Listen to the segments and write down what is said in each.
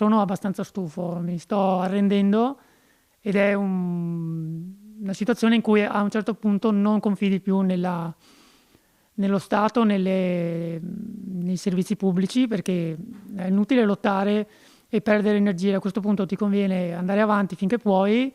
sono abbastanza stufo, mi sto arrendendo ed è una situazione in cui a un certo punto non confidi più nello Stato, nei servizi pubblici, perché è inutile lottare e perdere energie. A questo punto ti conviene andare avanti finché puoi,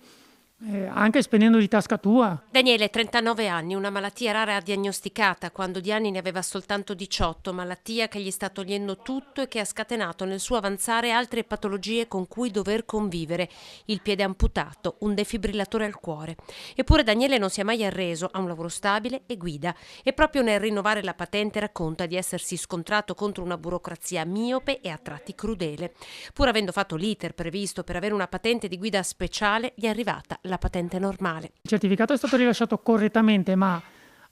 anche spendendo di tasca tua. Daniele, 39 anni, una malattia rara diagnosticata quando di anni ne aveva soltanto 18, malattia che gli sta togliendo tutto e che ha scatenato nel suo avanzare altre patologie con cui dover convivere, il piede amputato, un defibrillatore al cuore. Eppure Daniele non si è mai arreso, ha un lavoro stabile e guida e proprio nel rinnovare la patente racconta di essersi scontrato contro una burocrazia miope e a tratti crudele. Pur avendo fatto l'iter previsto per avere una patente di guida speciale, gli è arrivata la patente normale. Il certificato è stato rilasciato correttamente, ma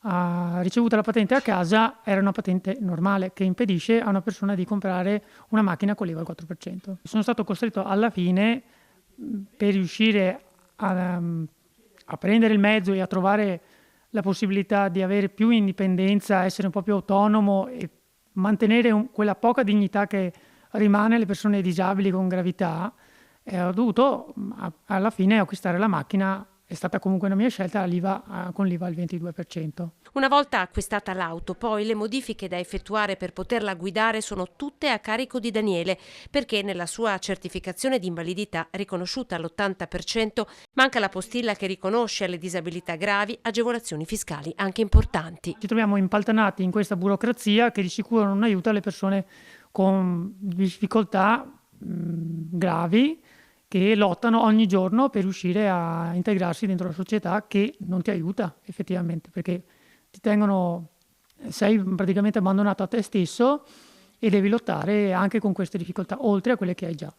ha ricevuto la patente a casa, era una patente normale che impedisce a una persona di comprare una macchina con l'IVA al 4%. Sono stato costretto alla fine, per riuscire a prendere il mezzo e a trovare la possibilità di avere più indipendenza, essere un po' più autonomo e mantenere quella poca dignità che rimane alle persone disabili con gravità, ho dovuto alla fine acquistare la macchina. È stata comunque una mia scelta con l'IVA al 22%. Una volta acquistata l'auto, poi le modifiche da effettuare per poterla guidare sono tutte a carico di Daniele, perché nella sua certificazione di invalidità, riconosciuta all'80%, manca la postilla che riconosce alle disabilità gravi agevolazioni fiscali anche importanti. Ci troviamo impaltanati in questa burocrazia che di sicuro non aiuta le persone con difficoltà gravi, che lottano ogni giorno per riuscire a integrarsi dentro la società, che non ti aiuta effettivamente, perché sei praticamente abbandonato a te stesso e devi lottare anche con queste difficoltà, oltre a quelle che hai già.